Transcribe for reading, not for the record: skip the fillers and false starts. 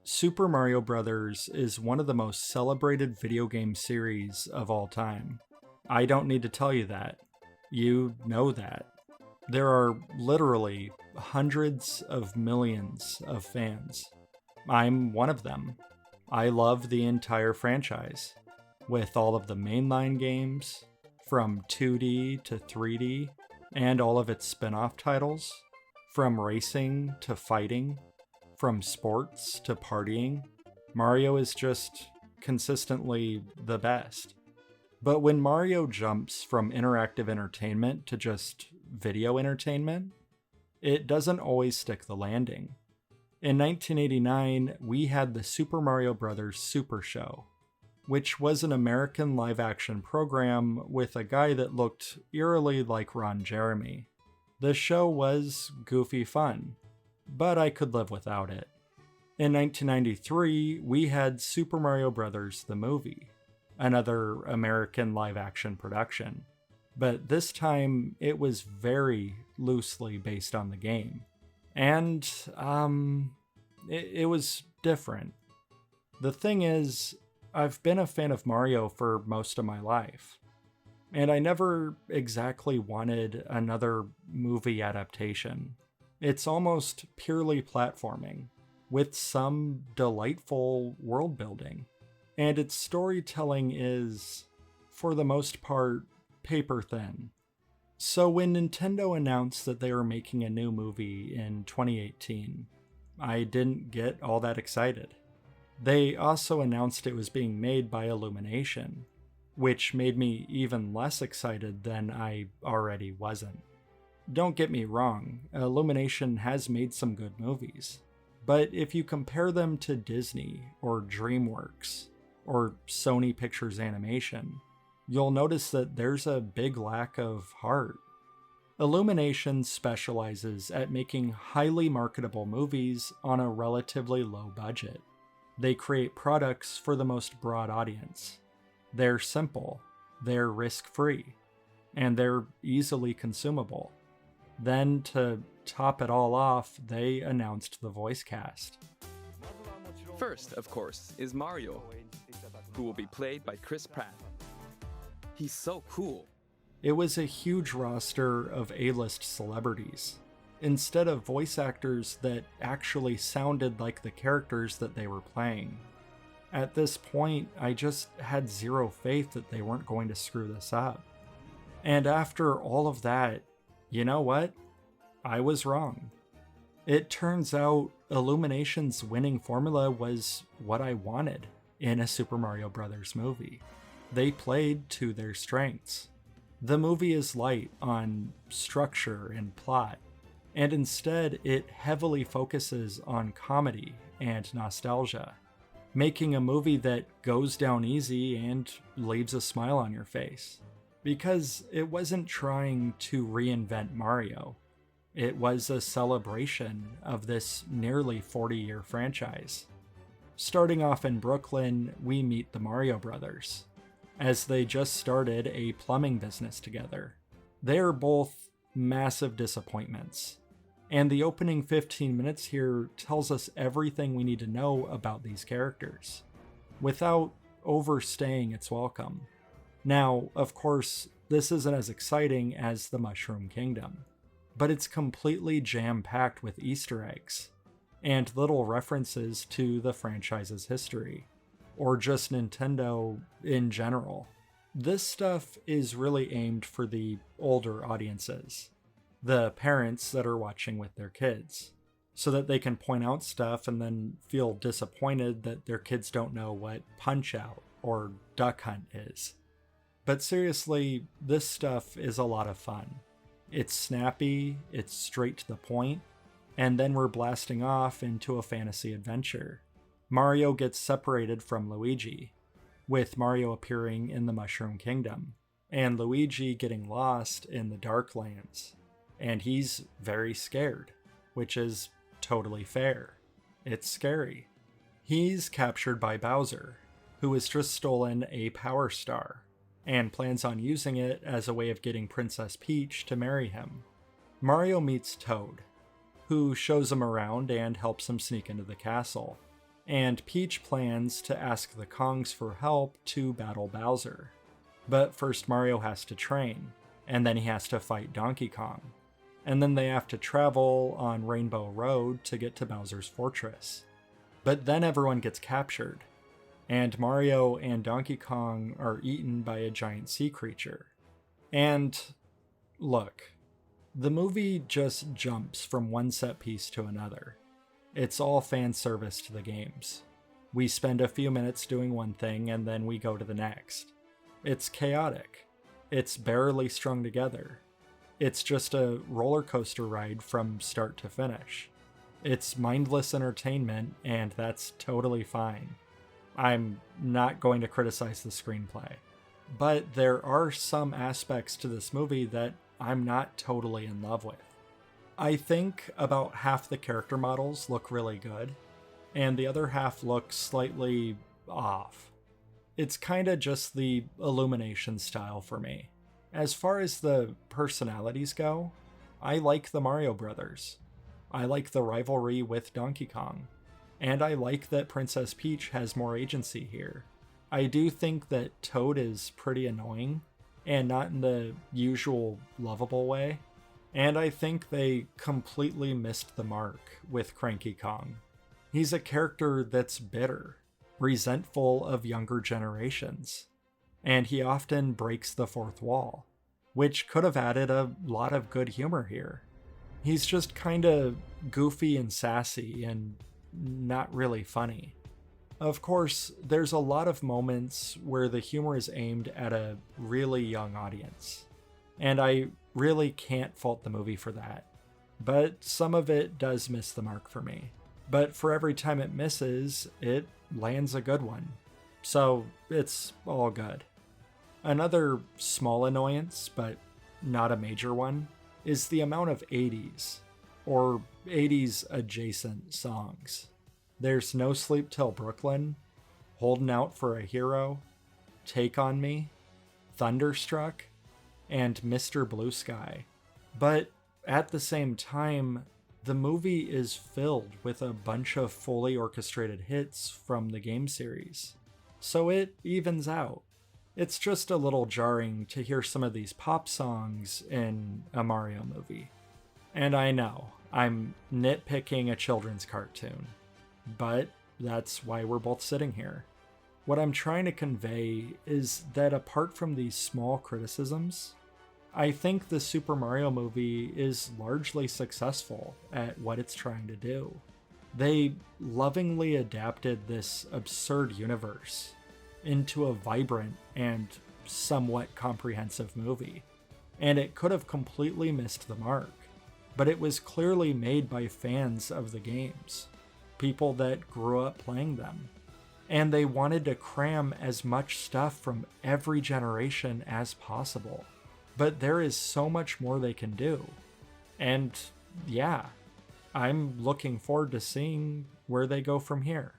Super Mario Bros. Is one of the most celebrated video game series of all time. I don't need to tell you that. You know that. There are literally hundreds of millions of fans. I'm one of them. I love the entire franchise, with all of the mainline games, from 2D to 3D, and all of its spin off titles, from racing to fighting, from sports to partying. Mario is just consistently the best. But when Mario jumps from interactive entertainment to just video entertainment, it doesn't always stick the landing. In 1989, we had the Super Mario Bros. Super Show, which was an American live action program with a guy that looked eerily like Ron Jeremy. The show was goofy fun, but I could live without it. In 1993, we had Super Mario Bros. The movie, another American live action production, but this time it was very loosely based on the game. And, it was different. The thing is, I've been a fan of Mario for most of my life, and I never exactly wanted another movie adaptation. It's almost purely platforming, with some delightful world building, and its storytelling is, for the most part, paper thin. So when Nintendo announced that they were making a new movie in 2018, I didn't get all that excited. They also announced it was being made by Illumination, which made me even less excited than I already wasn't. Don't get me wrong, Illumination has made some good movies, but if you compare them to Disney or DreamWorks or Sony Pictures Animation, you'll notice that there's a big lack of heart. Illumination specializes at making highly marketable movies on a relatively low budget. They create products for the most broad audience. They're simple, they're risk-free, and they're easily consumable. Then, to top it all off, they announced the voice cast. First, of course, is Mario, who will be played by Chris Pratt. He's so cool. It was a huge roster of A-list celebrities, instead of voice actors that actually sounded like the characters that they were playing. At this point, I just had zero faith that they weren't going to screw this up. And after all of that, you know what? I was wrong. It turns out Illumination's winning formula was what I wanted in a Super Mario Bros. Movie. They played to their strengths. The movie is light on structure and plot, and instead it heavily focuses on comedy and nostalgia, making a movie that goes down easy and leaves a smile on your face. Because it wasn't trying to reinvent Mario. It was a celebration of this nearly 40-year franchise. Starting off in Brooklyn, we meet the Mario Brothers, as they just started a plumbing business together. They are both massive disappointments, and the opening 15 minutes here tells us everything we need to know about these characters, without overstaying its welcome. Now, of course, this isn't as exciting as the Mushroom Kingdom, but it's completely jam-packed with Easter eggs, and little references to the franchise's history, or just Nintendo in general. This stuff is really aimed for the older audiences, the parents that are watching with their kids, so that they can point out stuff and then feel disappointed that their kids don't know what Punch-Out or Duck Hunt is. But seriously, this stuff is a lot of fun. It's snappy, it's straight to the point, and then we're blasting off into a fantasy adventure. Mario gets separated from Luigi, with Mario appearing in the Mushroom Kingdom, and Luigi getting lost in the Dark Lands. And he's very scared, which is totally fair. It's scary. He's captured by Bowser, who has just stolen a Power Star, and plans on using it as a way of getting Princess Peach to marry him. Mario meets Toad, who shows him around and helps him sneak into the castle, and Peach plans to ask the Kongs for help to battle Bowser. But first Mario has to train, and then he has to fight Donkey Kong. And then they have to travel on Rainbow Road to get to Bowser's fortress. But then everyone gets captured, and Mario and Donkey Kong are eaten by a giant sea creature. And look, the movie just jumps from one set piece to another. It's all fan service to the games. We spend a few minutes doing one thing and then we go to the next. It's chaotic. It's barely strung together. It's just a roller coaster ride from start to finish. It's mindless entertainment, and that's totally fine. I'm not going to criticize the screenplay. But there are some aspects to this movie that I'm not totally in love with. I think about half the character models look really good, and the other half looks slightly off. It's kinda just the Illumination style for me. As far as the personalities go, I like the Mario Brothers. I like the rivalry with Donkey Kong. And I like that Princess Peach has more agency here. I do think that Toad is pretty annoying, and not in the usual lovable way. And I think they completely missed the mark with Cranky Kong. He's a character that's bitter, resentful of younger generations, and he often breaks the fourth wall, which could have added a lot of good humor here. He's just kinda goofy and sassy and not really funny. Of course, there's a lot of moments where the humor is aimed at a really young audience, and I really can't fault the movie for that. But some of it does miss the mark for me. But for every time it misses, it lands a good one. So it's all good. Another small annoyance, but not a major one, is the amount of 80s, or 80s adjacent songs. There's No Sleep Till Brooklyn, Holding Out for a Hero, Take on Me, Thunderstruck, and Mr. Blue Sky. But at the same time, the movie is filled with a bunch of fully orchestrated hits from the game series. So it evens out. It's just a little jarring to hear some of these pop songs in a Mario movie. And I know, I'm nitpicking a children's cartoon, but that's why we're both sitting here. What I'm trying to convey is that apart from these small criticisms, I think the Super Mario movie is largely successful at what it's trying to do. They lovingly adapted this absurd universe into a vibrant and somewhat comprehensive movie, and it could have completely missed the mark, but it was clearly made by fans of the games, people that grew up playing them, and they wanted to cram as much stuff from every generation as possible. But there is so much more they can do. And yeah, I'm looking forward to seeing where they go from here.